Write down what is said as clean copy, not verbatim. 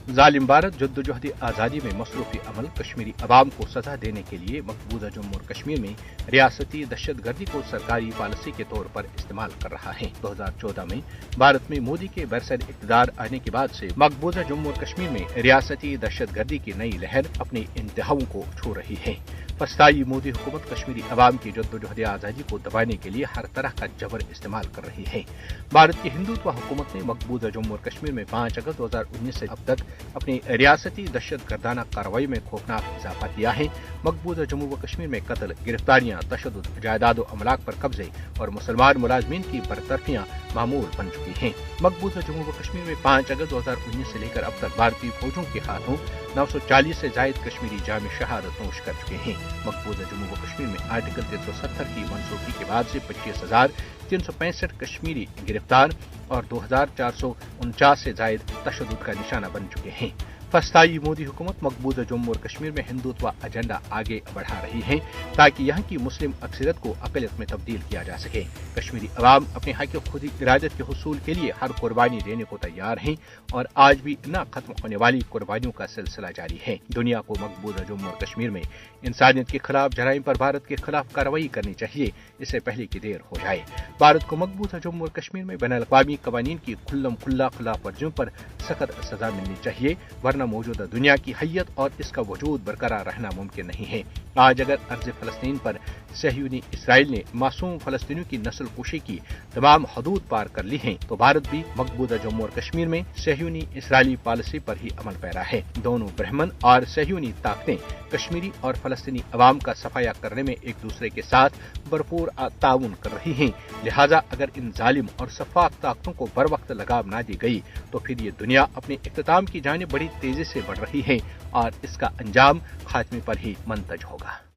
जालिम भारत जद्दोजहद आज़ादी में मसरूफ़ी अमल कश्मीरी अवाम को सजा देने के लिए मकबूजा जम्मू और कश्मीर में रियासती दहशतगर्दी को सरकारी पॉलिसी के तौर पर इस्तेमाल कर रहा है। 2014 में भारत में मोदी के बरसर इक़्तिदार आने के बाद से मकबूजा जम्मू और कश्मीर में रियासती दहशतगर्दी की नई लहर अपने इंतहाओं को छू रही है। फस्ताई मोदी हुकूमत कश्मीरी अवाम की जद्दोजहद आज़ादी को दबाने के लिए हर तरह का जबर इस्तेमाल कर रही है। भारत की हिंदुत्व हुकूमत ने मकबूजा जम्मू और कश्मीर में 5 अगस्त 2019 से अब तक अपनी रियासती दहशतगर्दाना कार्रवाई में खौफनाक इजाफा किया है। मकबूजा जम्मू व कश्मीर में कत्ल, गिरफ्तारियां, तशद्दुद, जायदाद व अमलाक पर कब्जे और मुसलमान मुलाजमीन की बरतरफियां मामूल बन चुकी हैं। मकबूजा जम्मू व कश्मीर में 5 अगस्त 2019 से लेकर अब तक भारतीय फौजों के हाथों 940 से जायद कश्मीरी जाम शहादत नोश कर चुके हैं। मकबूजा जम्मू व कश्मीर में आर्टिकल 370 की मनसूखी के बाद से 25,365 कश्मीरी गिरफ्तार और 2,449 से जायद तशद्दुद का निशाना बन चुके हैं। फस्ताई मोदी हुकूमत मकबूजा जम्मू और कश्मीर में हिंदुत्व एजेंडा आगे बढ़ा रही है ताकि यहाँ की मुस्लिम अक्सरियत को अक़लियत में तब्दील किया जा सके। कश्मीरी अवाम अपने हक खुद इरादत के हुसूल के लिए हर कुर्बानी देने को तैयार हैं और आज भी न खत्म होने वाली कुर्बानियों का सिलसिला जारी है। दुनिया को मकबूजा जम्मू और कश्मीर में इंसानियत के खिलाफ जराइम पर भारत के खिलाफ कार्रवाई करनी चाहिए, इससे पहले की देर हो जाए। भारत को मकबूजा जम्मू और कश्मीर में बैनुल-अक़वामी कवानीन की खुल्लम खुल्ला खिलाफ वर्जियों पर सख्त सजा मिलनी चाहिए, वरना मौजूदा दुनिया की हैयत और इसका वजूद बरकरार रहना मुमकिन नहीं है। आज अगर अर्ज़ फ़लस्तीन पर सहयूनी इसराइल ने मासूम फ़लस्तीनियों की नस्ल कुशी की तमाम हदूद पार कर ली हैं, तो भारत भी मकबूजा जम्मू और कश्मीर में सहयूनी इसराइली पॉलिसी पर ही अमल पैरा है। दोनों ब्राह्मण और सहयूनी ताकतें कश्मीरी और फ़लस्तीनी अवाम का सफाया करने में एक दूसरे के साथ भरपूर ताउन कर रही हैं। लिहाजा अगर इन जालिम और सफाक ताकतों को बर वक्त लगाम ना दी गई तो फिर ये दुनिया अपने इख्तिताम की जानिब बड़ी तेजी से बढ़ रही है और इसका अंजाम खात्मे पर ही मुंतज होगा।